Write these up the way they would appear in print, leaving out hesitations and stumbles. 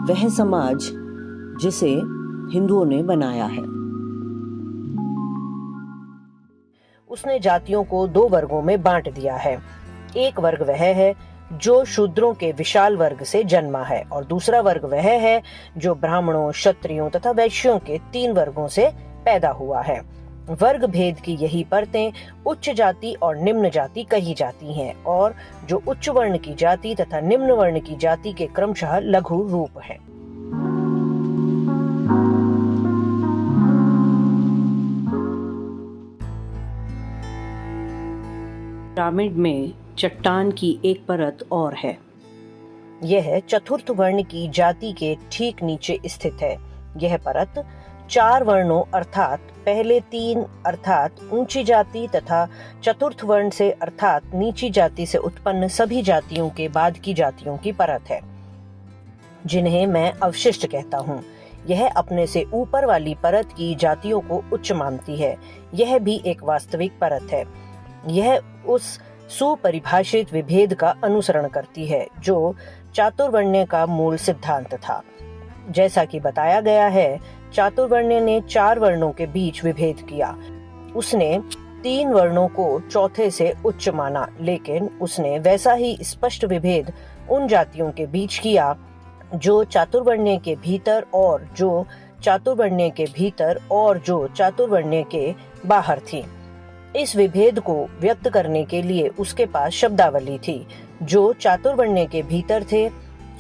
वह समाज जिसे हिंदुओं ने बनाया है। उसने जातियों को दो वर्गों में बांट दिया है। एक वर्ग वह है जो शूद्रों के विशाल वर्ग से जन्मा है और दूसरा वर्ग वह है जो ब्राह्मणों, क्षत्रियों तथा वैश्यों के 3 वर्गों से पैदा हुआ है। वर्ग भेद की यही परतें उच्च जाति और निम्न जाति कही जाती हैं और जो उच्च वर्ण की जाति तथा निम्न वर्ण की जाति के क्रमशः लघु रूप हैं। पिरामिड में चट्टान की एक परत और है। यह चतुर्थ वर्ण की जाति के ठीक नीचे स्थित है। यह परत 4 वर्णों अर्थात पहले 3 अर्थात ऊंची जाति तथा चतुर्थ वर्ण से अर्थात नीची जाति से उत्पन्न सभी जातियों के बाद की जातियों की परत है, जिन्हें मैं अवशिष्ट कहता हूँ। यह अपने से ऊपर वाली परत की जातियों को उच्च मानती है। यह भी एक वास्तविक परत है। यह उस सुपरिभाषित विभेद का अनुसरण करती है जो चातुर्वर्ण्य का मूल सिद्धांत था। जैसा कि बताया गया है, चातुर्वर्ण्य ने 4 वर्णों के बीच विभेद किया। उसने 3 वर्णों को चौथे से उच्च माना, लेकिन उसने वैसा ही स्पष्ट विभेद उन जातियों के बीच किया जो चातुर्वर्ण्य के भीतर और जो चातुर्वर्ण्य के भीतर और जो चातुर्वर्ण्य के बाहर थी। इस विभेद को व्यक्त करने के लिए उसके पास शब्दावली थी। जो चातुर्वर्ण्य के भीतर थे,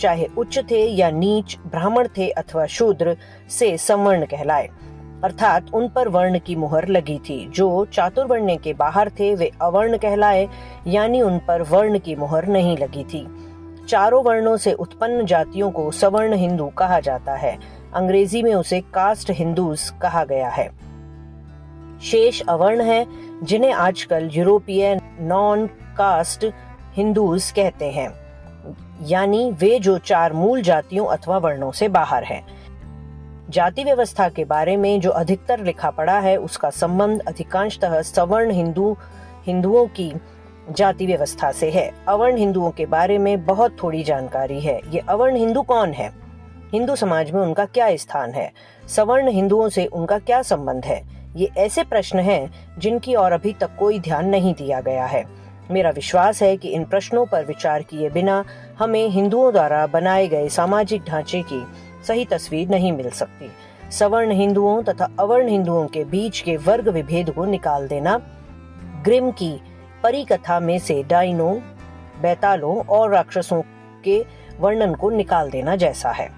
चाहे उच्च थे या नीच, ब्राह्मण थे अथवा शूद्र, से सवर्ण कहलाए, अर्थात उन पर वर्ण की मुहर लगी थी। जो चातुर्वर्ण्य के बाहर थे वे अवर्ण कहलाए, यानी उन पर वर्ण की मुहर नहीं लगी थी। चारों वर्णों से उत्पन्न जातियों को सवर्ण हिंदू कहा जाता है। अंग्रेजी में उसे कास्ट हिंदूज कहा गया है। शेष अवर्ण है, जिन्हें आजकल यूरोपीय नॉन कास्ट हिंदूज कहते हैं, यानी वे जो 4 मूल जातियों अथवा वर्णों से बाहर हैं। जाति व्यवस्था के बारे में जो अधिकतर लिखा पड़ा है उसका संबंध अधिकांशतः सवर्ण हिंदुओं की जाति व्यवस्था से है। अवर्ण हिंदुओं के बारे में बहुत थोड़ी जानकारी है। ये अवर्ण हिंदू कौन है? हिंदू समाज में उनका क्या स्थान है? सवर्ण हिंदुओं से उनका क्या संबंध है? ये ऐसे प्रश्न हैं जिनकी ओर अभी तक कोई ध्यान नहीं दिया गया है। मेरा विश्वास है कि इन प्रश्नों पर विचार किए बिना हमें हिंदुओं द्वारा बनाए गए सामाजिक ढांचे की सही तस्वीर नहीं मिल सकती। सवर्ण हिंदुओं तथा अवर्ण हिंदुओं के बीच के वर्ग विभेद को निकाल देना ग्रिम की परिकथा में से डाइनों, बैतालों और राक्षसों के वर्णन को निकाल देना जैसा है।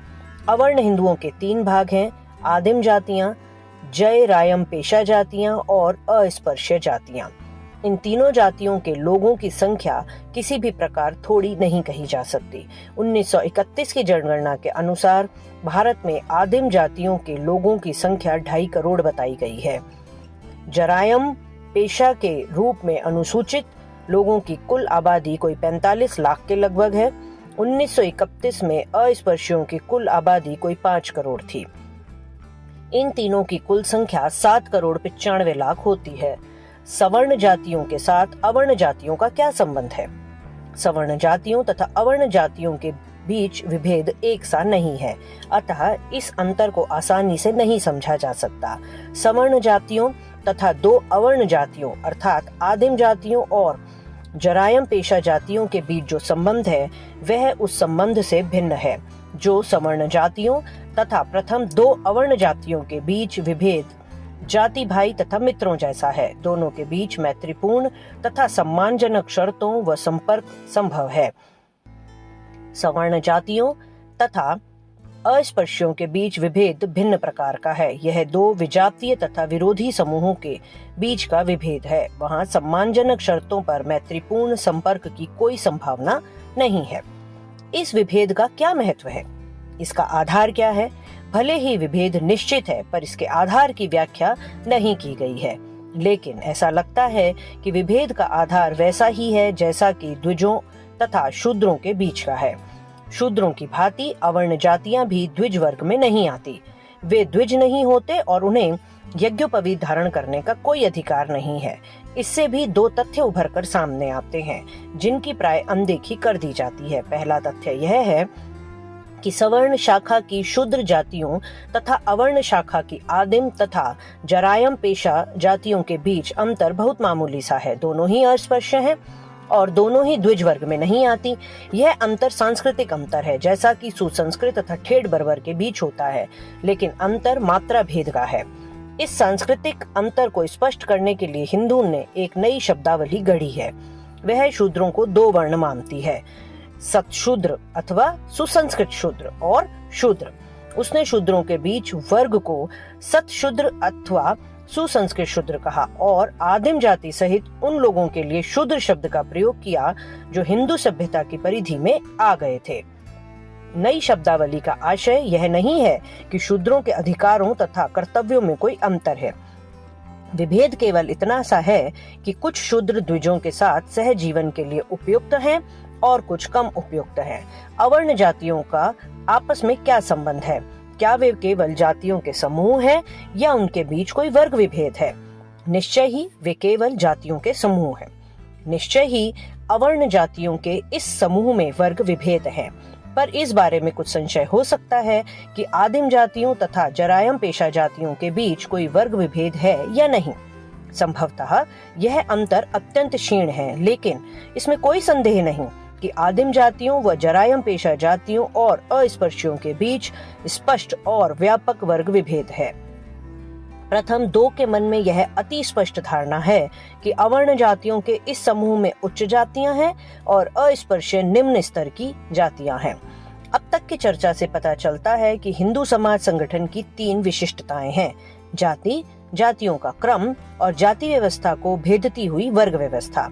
अवर्ण हिंदुओं के 3 भाग हैं: आदिम जातियां, जय रायम पेशा जातियां और अस्पृश्य जातियां। इन तीनों जातियों के लोगों की संख्या किसी भी प्रकार थोड़ी नहीं कही जा सकती। 1931 की जनगणना के अनुसार भारत में आदिम जातियों के लोगों की संख्या 2.5 करोड़ बताई गई है। जरायम पेशा के रूप में अनुसूचित लोगों की कुल आबादी कोई 45 लाख के लगभग है। 1931 में अस्पृश्यों की कुल आबादी कोई 5 करोड़ थी। इन तीनों की कुल संख्या 7 करोड़ 95 लाख होती है। सवर्ण जातियों के साथ अवर्ण जातियों का क्या संबंध है? सवर्ण जातियों तथा अवर्ण जातियों के बीच विभेद एक सा नहीं है, अतः इस अंतर को आसानी से नहीं समझा जा सकता। सवर्ण जातियों तथा 2 अवर्ण जातियों अर्थात आदिम जातियों और जरायम पेशा जातियों के बीच जो संबंध है वह उस संबंध से भिन्न है जो सवर्ण जातियों तथा प्रथम 2 अवर्ण जातियों के बीच विभेद जाति भाई तथा मित्रों जैसा है। दोनों के बीच मैत्रीपूर्ण तथा सम्मानजनक शर्तों व संपर्क संभव है। सवर्ण जातियों तथा अस्पृश्यों के बीच विभेद भिन्न प्रकार का है। यह 2 विजातीय तथा विरोधी समूहों के बीच का विभेद है। वहाँ सम्मानजनक शर्तों पर मैत्रीपूर्ण संपर्क की कोई संभावना नहीं है। इस विभेद का क्या महत्व है? इसका आधार क्या है? भले ही विभेद निश्चित है, पर इसके आधार की व्याख्या नहीं की गई है। लेकिन ऐसा लगता है कि विभेद का आधार वैसा ही है जैसा कि द्विजों तथा शूद्रों के बीच का है। शूद्रों की भांति अवर्ण जातियां भी द्विज वर्ग में नहीं आती। वे द्विज नहीं होते और उन्हें यज्ञोपवीत धारण करने का कोई अधिकार नहीं है। इससे भी 2 तथ्य उभर कर सामने आते हैं जिनकी प्राय अनदेखी कर दी जाती है। पहला तथ्य यह है कि सवर्ण शाखा की शूद्र जातियों तथा अवर्ण शाखा की आदिम तथा जरायम पेशा जातियों के बीच अंतर बहुत मामूली सा है। दोनों ही अस्पृश्य हैं और दोनों ही द्विज वर्ग में नहीं आती। यह अंतर सांस्कृतिक अंतर है, जैसा कि सुसंस्कृत तथा ठेठ बर्बर के बीच होता है, लेकिन अंतर मात्रा भेद का है। इस सांस्कृतिक अंतर को स्पष्ट करने के लिए हिंदू ने एक नई शब्दावली गढ़ी है। वह शूद्रों को दो वर्ण मानती है, सतशूद्र अथवा सुसंस्कृत शूद्र और शूद्र। उसने शूद्रों के बीच वर्ग को सतशूद्र अथवा सुसंस्कृत शूद्र कहा और आदिम जाति सहित उन लोगों के लिए शूद्र शब्द का प्रयोग किया जो हिंदू सभ्यता की परिधि में आ गए थे। नई शब्दावली का आशय यह नहीं है कि शूद्रों के अधिकारों तथा कर्तव्यों में कोई अंतर है। विभेद केवल इतना सा है कि कुछ शूद्र द्विजों के साथ सहजीवन के लिए उपयुक्त हैं और कुछ कम उपयुक्त हैं। अवर्ण जातियों का आपस में क्या संबंध है? क्या वे केवल जातियों के समूह हैं या उनके बीच कोई वर्ग विभेद है? निश्चय ही वे केवल जातियों के समूह हैं। निश्चय ही अवर्ण जातियों के इस समूह में वर्ग विभेद है, पर इस बारे में कुछ संशय हो सकता है कि आदिम जातियों तथा जरायम पेशा जातियों के बीच कोई वर्ग विभेद है या नहीं। संभवतः यह अंतर अत्यंत क्षीण है, लेकिन इसमें कोई संदेह नहीं कि आदिम जातियों व जरायम पेशा जातियों और अस्पृश्यों के बीच स्पष्ट और व्यापक वर्ग विभेद है। प्रथम दो के मन में यह अति स्पष्ट धारणा है कि अवर्ण जातियों के इस समूह में उच्च जातियां हैं और अस्पृश्य निम्न स्तर की जातियां हैं। अब तक की चर्चा से पता चलता है कि हिंदू समाज संगठन की तीन विशिष्टताएं हैं: जाति, जातियों का क्रम और जाति व्यवस्था को भेदती हुई वर्ग व्यवस्था।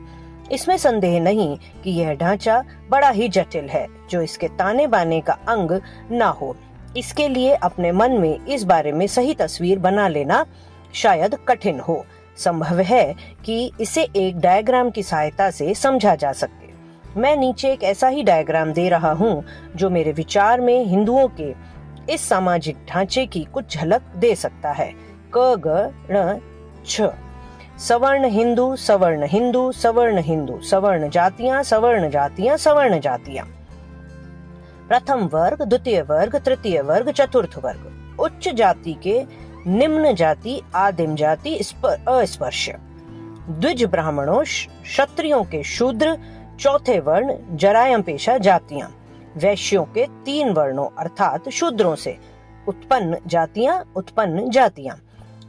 इसमें संदेह नहीं कि यह ढांचा बड़ा ही जटिल है, जो इसके ताने बाने का अंग ना हो। इसके लिए अपने मन में इस बारे में सही तस्वीर बना लेना शायद कठिन हो। संभव है कि इसे एक डायग्राम की सहायता से समझा जा सके। मैं नीचे एक ऐसा ही डायग्राम दे रहा हूँ जो मेरे विचार में हिंदुओं के इस सामाजिक ढांचे की कुछ झलक दे सकता है। क ग ण छ। सवर्ण हिंदू, सवर्ण हिंदू, सवर्ण हिंदू, सवर्ण जातियां, सवर्ण जातियां, सवर्ण जातियां। प्रथम वर्ग, द्वितीय वर्ग, तृतीय वर्ग, चतुर्थ वर्ग। उच्च जाति के निम्न जाति, आदिम जाति, अस्पृश्य। द्विज ब्राह्मणों, क्षत्रियों के शूद्र, चौथे वर्ण जरायम पेशा जातियां। वैश्यों के तीन वर्णों अर्थात शूद्रों से उत्पन्न जातियां।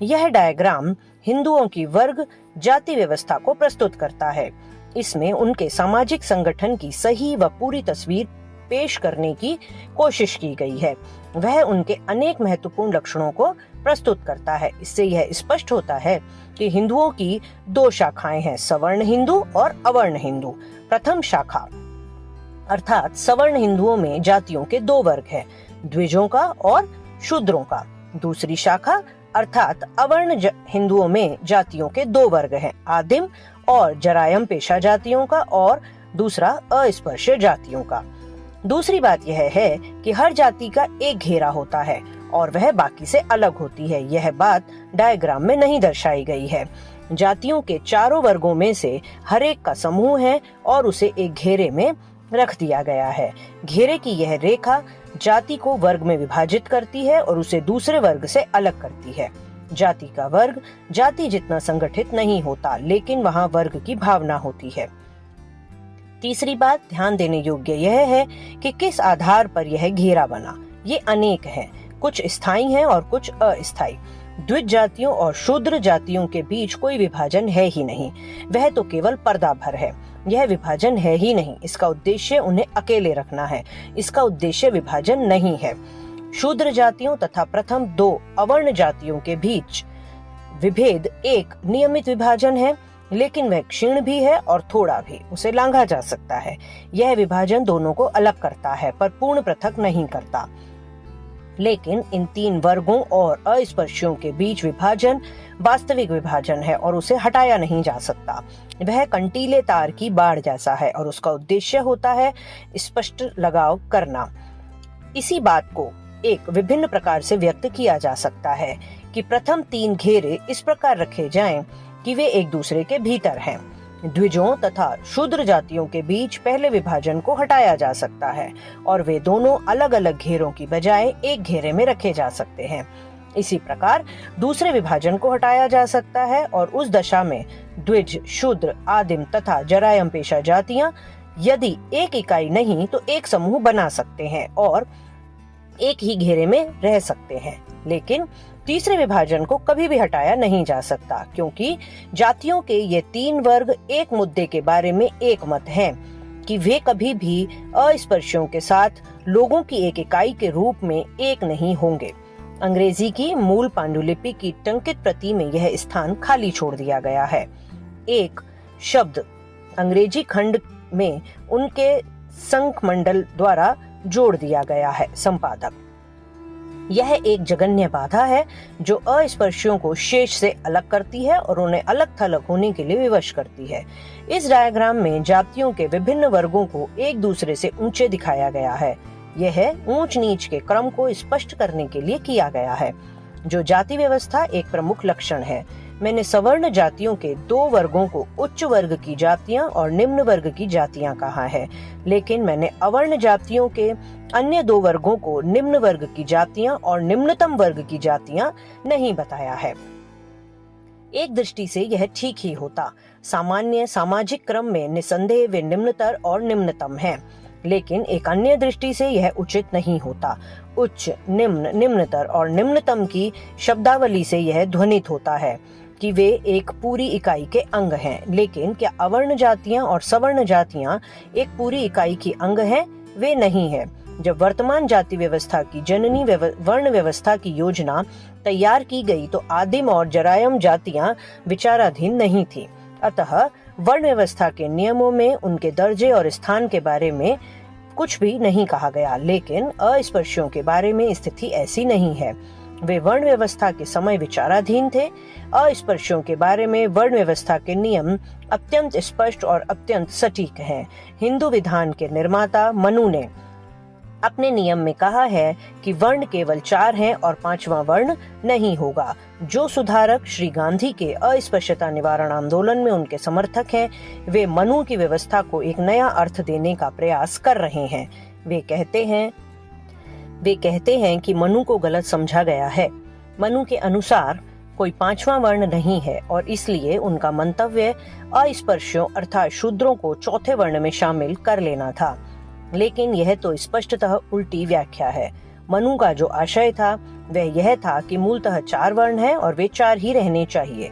यह डायग्राम हिंदुओं की वर्ग जाति व्यवस्था को प्रस्तुत करता है। इसमें उनके सामाजिक संगठन की सही व पूरी तस्वीर पेश करने की कोशिश की गई है। वह उनके अनेक महत्वपूर्ण लक्षणों को प्रस्तुत करता है। इससे यह स्पष्ट होता है कि हिंदुओं की दो शाखाएं हैं, सवर्ण हिंदू और अवर्ण हिंदू। प्रथम शाखा अर्थात सवर्ण हिंदुओं में जातियों के दो वर्ग हैं, द्विजों का और शूद्रों का। दूसरी शाखा अर्थात अवर्ण हिंदुओं में जातियों के दो वर्ग हैं, आदिम और जरायम पेशा जातियों का और दूसरा अस्पृश्य जातियों का। दूसरी बात यह है कि हर जाति का एक घेरा होता है और वह बाकी से अलग होती है। यह बात डायग्राम में नहीं दर्शाई गई है। जातियों के चारों वर्गों में से हर एक का समूह है और उसे एक घेरे में रख दिया गया है। घेरे की यह रेखा जाति को वर्ग में विभाजित करती है और उसे दूसरे वर्ग से अलग करती है। जाति का वर्ग जाति जितना संगठित नहीं होता, लेकिन वहाँ वर्ग की भावना होती है। तीसरी बात ध्यान देने योग्य यह है कि किस आधार पर यह घेरा बना। ये अनेक हैं, कुछ स्थायी हैं और कुछ अस्थायी। द्विज जातियों और शूद्र जातियों के बीच कोई विभाजन है ही नहीं, वह तो केवल पर्दा भर है। यह विभाजन है ही नहीं, इसका उद्देश्य उन्हें अकेले रखना है, इसका उद्देश्य विभाजन नहीं है। शूद्र जातियों तथा प्रथम दो अवर्ण जातियों के बीच विभेद एक नियमित विभाजन है, लेकिन वह क्षीण भी है और थोड़ा भी, उसे लांघा जा सकता है। यह विभाजन दोनों को अलग करता है पर पूर्ण पृथक नहीं करता। लेकिन इन तीन वर्गों और अस्पृश्यों के बीच विभाजन वास्तविक विभाजन है और उसे हटाया नहीं जा सकता। वह कंटीले तार की बाड़ जैसा है और उसका उद्देश्य होता है स्पष्ट लगाव करना। इसी बात को एक विभिन्न प्रकार से व्यक्त किया जा सकता है कि प्रथम तीन घेरे इस प्रकार रखे जाएं कि वे एक दूसरे के भीतर हैं। द्विजों तथा शूद्र जातियों के बीच पहले विभाजन को हटाया जा सकता है और वे दोनों अलग अलग घेरों की बजाय एक घेरे में रखे जा सकते हैं। इसी प्रकार दूसरे विभाजन को हटाया जा सकता है और उस दशा में द्विज, शूद्र, आदिम तथा जरायम पेशा जातियां यदि एक इकाई नहीं तो एक समूह बना सकते हैं और एक ही घेरे में रह सकते हैं। लेकिन तीसरे विभाजन को कभी भी हटाया नहीं जा सकता, क्योंकि जातियों के ये तीन वर्ग एक मुद्दे के बारे में एक मत हैं कि वे कभी भी अस्पृश्यों के साथ लोगों की एक इकाई के रूप में एक नहीं होंगे। अंग्रेजी की मूल पांडुलिपि की टंकित प्रति में यह स्थान खाली छोड़ दिया गया है। एक शब्द अंग्रेजी खंड में उनके संक मंडल द्वारा जोड़ दिया गया है। संपादक, यह एक जघन्य बाधा है जो अस्पृश्यों को शेष से अलग करती है और उन्हें अलग थलग होने के लिए विवश करती है। इस डायग्राम में जातियों के विभिन्न वर्गों को एक दूसरे से ऊंचे दिखाया गया है। यह ऊंच नीच के क्रम को स्पष्ट करने के लिए किया गया है, जो जाति व्यवस्था एक प्रमुख लक्षण है। मैंने सवर्ण जातियों के दो वर्गों को उच्च वर्ग की जातियां और निम्न वर्ग की जातियां कहा है, लेकिन मैंने अवर्ण जातियों के अन्य दो वर्गों को निम्न वर्ग की जातियां और निम्नतम वर्ग की जातियां नहीं बताया है। एक दृष्टि से यह ठीक ही होता। सामान्य सामाजिक क्रम में निसंदेह वे निम्नतर और निम्नतम हैं, लेकिन एक अन्य दृष्टि से यह उचित नहीं होता। उच्च, निम्न, निम्नतर और निम्नतम की शब्दावली से यह ध्वनित होता है कि वे एक पूरी इकाई के अंग हैं, लेकिन क्या अवर्ण जातियां और सवर्ण जातियां एक पूरी इकाई की अंग हैं? वे नहीं है। जब वर्तमान जाति व्यवस्था की जननी वर्ण व्यवस्था की योजना तैयार की गई तो आदिम और जरायम जातियां विचाराधीन नहीं थी। अतः वर्ण व्यवस्था के नियमों में उनके दर्जे और स्थान के बारे में कुछ भी नहीं कहा गया, लेकिन अस्पृश्यों के बारे में स्थिति ऐसी नहीं है। वे वर्ण व्यवस्था के समय विचाराधीन थे। अस्पृश्यों के बारे में वर्ण व्यवस्था के नियम अत्यंत स्पष्ट और अत्यंत सटीक हैं। हिंदू विधान के निर्माता मनु ने अपने नियम में कहा है कि वर्ण केवल 4 हैं और 5वां वर्ण नहीं होगा। जो सुधारक श्री गांधी के अस्पृश्यता निवारण आंदोलन में उनके समर्थक हैं, वे मनु की व्यवस्था को एक नया अर्थ देने का प्रयास कर रहे हैं। वे कहते हैं कि मनु को गलत समझा गया है। मनु के अनुसार कोई 5वां वर्ण नहीं है और इसलिए उनका मंतव्य अस्पृश्यों अर्थात शूद्रों को चौथे वर्ण में शामिल कर लेना था, लेकिन यह तो स्पष्टतः उल्टी व्याख्या है। मनु का जो आशय था वह यह था कि मूलतः 4 वर्ण हैं और वे 4 ही रहने चाहिए।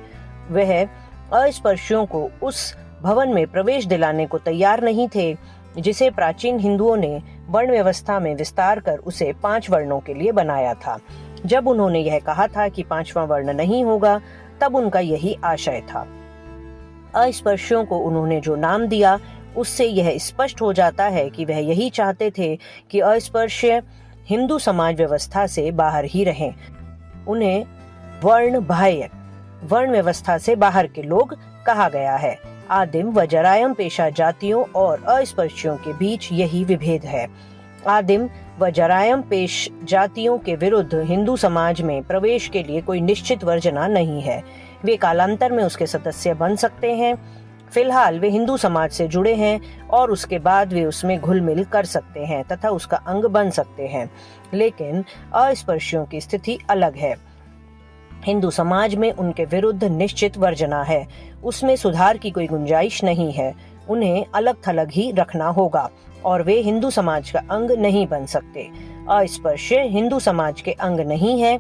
वह अस्पृश्यों को उस भवन में प्रवेश दिलाने को तैयार नहीं थे जिसे प्राचीन हिंदुओं ने वर्ण व्यवस्था में विस्तार कर उसे 5 वर्णों के लिए बनाया था। जब उन्होंने यह कहा था कि 5वां वर्ण नहीं होगा, तब उनका यही आशय था। अस्पृश्यों को उन्होंने जो नाम दिया उससे यह स्पष्ट हो जाता है कि वह यही चाहते थे कि अस्पृश्य हिंदू समाज व्यवस्था से बाहर ही रहें। उन्हें वर्ण बाह्य, वर्ण व्यवस्था से बाहर के लोग कहा गया है। आदिम व जरायम पेशा जातियों और अस्पृश्यों के बीच यही विभेद है। आदिम व जरायम पेश जातियों के विरुद्ध हिंदू समाज में प्रवेश के लिए कोई निश्चित वर्जना नहीं है। वे कालांतर में उसके सदस्य बन सकते हैं। फिलहाल वे हिंदू समाज से जुड़े हैं और उसके बाद वे उसमें घुल मिल कर सकते हैं तथा उसका अंग बन सकते हैं, लेकिन अस्पृश्यों की स्थिति अलग है। हिंदू समाज में उनके विरुद्ध निश्चित वर्जना है, उसमें सुधार की कोई गुंजाइश नहीं है। उन्हें अलग थलग ही रखना होगा और वे हिंदू समाज का अंग नहीं बन सकते। अस्पृश्य हिंदू समाज के अंग नहीं है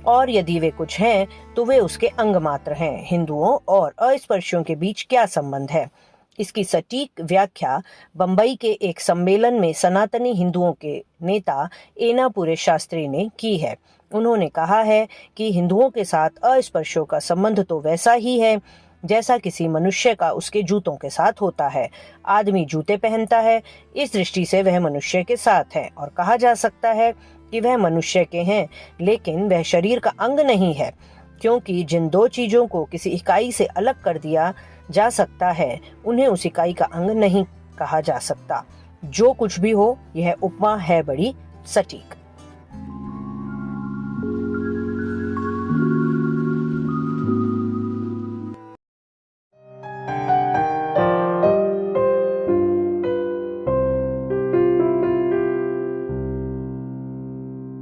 और यदि वे कुछ हैं तो वे उसके अंग मात्र हैं। हिंदुओं और अस्पृश्यों के बीच क्या संबंध है? इसकी सटीक व्याख्या बंबई के एक सम्मेलन में सनातनी हिंदुओं के नेता एनापुरे शास्त्री ने की है। उन्होंने कहा है कि हिंदुओं के साथ अस्पृश्यों का संबंध तो वैसा ही है जैसा किसी मनुष्य का उसके जूतों के साथ होता है। आदमी जूते पहनता है, इस दृष्टि से वह मनुष्य के साथ है और कहा जा सकता है कि वह मनुष्य के हैं, लेकिन वह शरीर का अंग नहीं है, क्योंकि जिन दो चीजों को किसी इकाई से अलग कर दिया जा सकता है उन्हें उस इकाई का अंग नहीं कहा जा सकता। जो कुछ भी हो, यह उपमा है बड़ी सटीक।